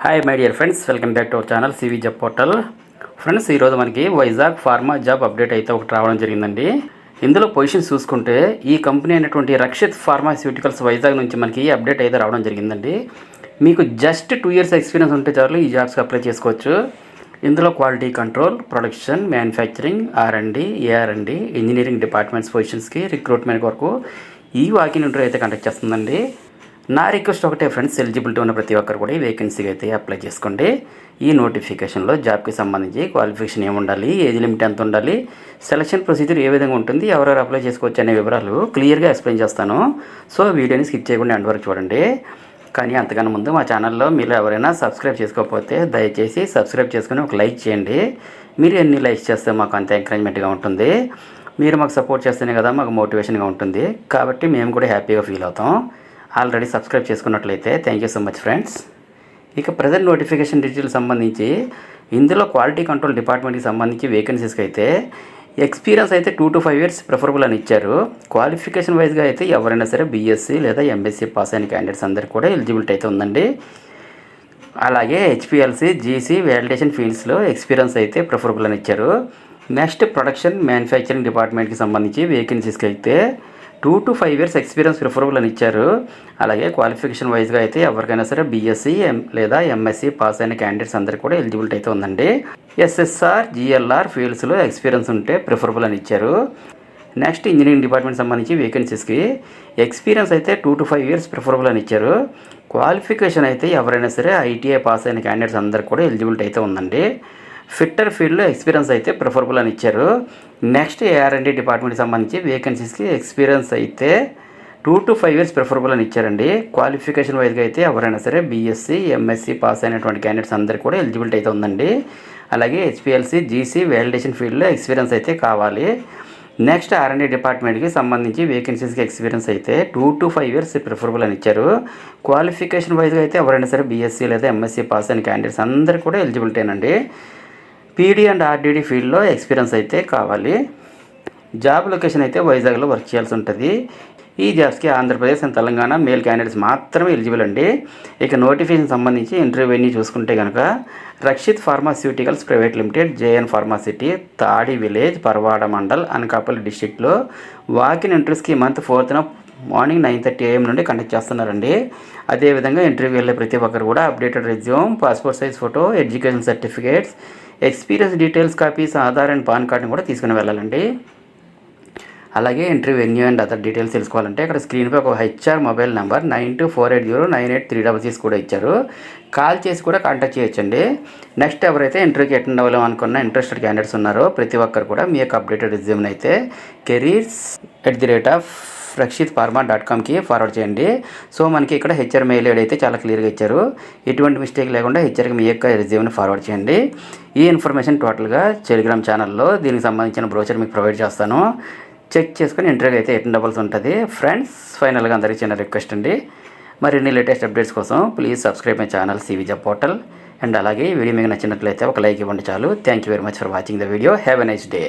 Hi my dear friends, welcome back to our channel CV job portal. Friends, ఈరోజు మనకి Vizag pharma job update అయితే ఒకటి రావడం జరిగిందండి. ఇందులో పొజిషన్స్ చూసుకుంటే ఈ కంపెనీ అయినటువంటి రక్షిత్ ఫార్మాస్యూటికల్స్ వైజాగ్ నుంచి మనకి అప్డేట్ అయితే రావడం జరిగిందండి. మీకు జస్ట్ 2 years ఎక్స్పీరియన్స్ ఉంటే చాలు ఈ జాబ్స్కి అప్లై చేసుకోవచ్చు. ఇందులో quality control, production, manufacturing, R&D, AR&D, engineering departments పొజిషన్స్కి రిక్రూట్మెంట్ వరకు ఈ వాకింగ్ ఇంటర్వ్యూ అయితే కండక్ట్ చేస్తుందండి. నా రిక్వెస్ట్ ఒకటే ఫ్రెండ్స్, ఎలిజిబిలిటీ ఉన్న ప్రతి ఒక్కరు కూడా ఈ వేకెన్సీకి అయితే అప్లై చేసుకోండి. ఈ నోటిఫికేషన్లో జాబ్కి సంబంధించి క్వాలిఫికేషన్ ఏమి ఉండాలి, ఏజ్ లిమిట్ ఎంత ఉండాలి, సెలక్షన్ ప్రొసీజర్ ఏ విధంగా ఉంటుంది, ఎవరెవరు అప్లై చేసుకోవచ్చు అనే వివరాలు క్లియర్గా ఎక్స్ప్లెయిన్ చేస్తాను. సో వీడియోని స్కిప్ చేయకుండా ఎండ్ వరకు చూడండి. కానీ అంతకన్నా ముందు మా ఛానల్లో మీరు ఎవరైనా సబ్స్క్రైబ్ చేసుకోకపోతే దయచేసి సబ్స్క్రైబ్ చేసుకుని ఒక లైక్ చేయండి. మీరు ఎన్ని లైక్స్ చేస్తే మాకు అంత ఎంకరేజ్మెంట్గా ఉంటుంది. మీరు మాకు సపోర్ట్ చేస్తేనే కదా మాకు మోటివేషన్గా ఉంటుంది. కాబట్టి మేము కూడా హ్యాపీగా ఫీల్ అవుతాం. ఆల్రెడీ సబ్స్క్రైబ్ చేసుకున్నట్లయితే thank you so much friends. ఇక ప్రజెంట్ నోటిఫికేషన్ డీటెయిల్స్ సంబంధించి ఇందులో క్వాలిటీ కంట్రోల్ డిపార్ట్మెంట్కి సంబంధించి వేకెన్సీస్కి అయితే ఎక్స్పీరియన్స్ అయితే 2 to 5 years ప్రిఫరబుల్ అని ఇచ్చారు. క్వాలిఫికేషన్ వైజ్గా అయితే ఎవరైనా సరే BSc లేదా MSc పాస్ అయిన క్యాండిడేట్స్ అందరికీ కూడా ఎలిజిబిలిటీ అయితే ఉందండి. అలాగే HPLC, GC, వ్యాలిడేషన్ ఫీల్డ్స్లో ఎక్స్పీరియన్స్ అయితే ప్రిఫరబుల్ అని ఇచ్చారు. నెక్స్ట్ ప్రొడక్షన్, మ్యానుఫ్యాక్చరింగ్ డిపార్ట్మెంట్కి సంబంధించి వేకెన్సీస్కి అయితే 2 to 5 years ఎక్స్పీరియన్స్ ప్రిఫరబుల్ అని ఇచ్చారు. అలాగే క్వాలిఫికేషన్ వైజ్గా అయితే ఎవరికైనా సరే BSc లేదా MSc పాస్ అయిన క్యాండిడేట్స్ అందరికీ కూడా ఎలిజిబిలిటీ అయితే ఉందండి. SSR, GLR ఫీల్డ్స్లో ఎక్స్పీరియన్స్ ఉంటే ప్రిఫరబుల్ అని ఇచ్చారు. నెక్స్ట్ ఇంజనీరింగ్ డిపార్ట్మెంట్ సంబంధించి వేకెన్సీస్కి ఎక్స్పీరియన్స్ అయితే 2 to 5 years ప్రిఫరబుల్ అని ఇచ్చారు. క్వాలిఫికేషన్ అయితే ఎవరైనా సరే ITI పాస్ అయిన క్యాండిడేట్స్ అందరికీ కూడా ఎలిజిబిలిటీ అయితే ఉందండి. ఫిట్టర్ ఫీల్డ్లో ఎక్స్పీరియన్స్ అయితే ప్రిఫరబుల్ అని ఇచ్చారు. నెక్స్ట్ AR&D డిపార్ట్మెంట్కి సంబంధించి వేకెన్సీస్కి ఎక్స్పీరియన్స్ అయితే 2 to 5 years ప్రిఫరబుల్ అని ఇచ్చారండి. క్వాలిఫికేషన్ వైజ్గా అయితే ఎవరైనా సరే BSc, MSc పాస్ అయినటువంటి క్యాండిడేట్స్ అందరికీ కూడా ఎలిజిబిలిటీ అయితే ఉందండి. అలాగే HPLC, GC, వ్యాలిడేషన్ ఫీల్డ్లో ఎక్స్పీరియన్స్ అయితే కావాలి. నెక్స్ట్ R&D డిపార్ట్మెంట్కి సంబంధించి వేకెన్సీస్కి ఎక్స్పీరియన్స్ అయితే 2 to 5 years ప్రిఫరబుల్ అని ఇచ్చారు. క్వాలిఫికేషన్ వైజ్గా అయితే ఎవరైనా సరే BSc లేదా MSc పాస్ అయిన క్యాండిడేట్స్ అందరికీ కూడా ఎలిజిబిలిటీనండి. PD and RDD ఫీల్డ్లో ఎక్స్పీరియన్స్ అయితే కావాలి. జాబ్ లొకేషన్ అయితే వైజాగ్లో వర్క్ చేయాల్సి ఉంటుంది. ఈ జాబ్స్కి Andhra Pradesh and Telangana male candidates మాత్రమే ఎలిజిబుల్ అండి. ఇక నోటిఫికేషన్ సంబంధించి ఇంటర్వ్యూని చూసుకుంటే కనుక Rakshit pharmaceuticals private limited, JN Pharma City, Tadi village, Parwada mandal, Anakapalli డిస్టిక్లో వాకిన్ ఇంటర్వ్యూస్కి మంత్ 4th మార్నింగ్ 9:30 AM నుండి కండక్ట్ చేస్తున్నారండి. అదేవిధంగా ఇంటర్వ్యూ వెళ్ళే ప్రతి ఒక్కరు కూడా updated resume, passport size photo, education certificates, experience details copies, Aadhaar and PAN కార్డ్ని కూడా తీసుకుని వెళ్ళాలండి. అలాగే interview venue and other details తెలుసుకోవాలంటే ఇక్కడ స్క్రీన్పై ఒక HR మొబైల్ నెంబర్ 9248098366 కూడా ఇచ్చారు. కాల్ చేసి కూడా కాంటాక్ట్ చేయొచ్చండి. నెక్స్ట్ ఎవరైతే ఇంటర్వ్యూకి అటెండ్ అవ్వాలని అనుకున్న ఇంట్రెస్టెడ్ క్యాండిడేట్స్ ఉన్నారో ప్రతి ఒక్కరు కూడా మీ యొక్క అప్డేటెడ్ రెజ్యూమ్ని అయితే careers@rakshithpharma.comకి ఫార్వర్డ్ చేయండి. సో మనకి ఇక్కడ HR మెయిల్ ఐడి అయితే చాలా క్లియర్గా ఇచ్చారు. ఎటువంటి మిస్టేక్ లేకుండా HRకి మీ యొక్క రెజ్యూమ్ని ఫార్వర్డ్ చేయండి. ఈ ఇన్ఫర్మేషన్ టోటల్గా టెలిగ్రామ్ ఛానల్లో దీనికి సంబంధించిన బ్రోచర్ మీకు ప్రొవైడ్ చేస్తాను. చెక్ చేసుకుని ఇంటర్వ్యూకి అయితే అటెండ్ అవ్వాల్సి ఉంటుంది. ఫ్రెండ్స్, ఫైనల్గా అందరికీ చిన్న రిక్వెస్ట్ అండి, మరిన్ని లేటెస్ట్ అప్డేట్స్ కోసం please subscribe my channel CV job portal. And అలాగే ఈ వీడియో మీకు నచ్చినట్లయితే ఒక లైక్ ఇవ్వండి చాలు. Thank you very much for watching the video. Have a nice day.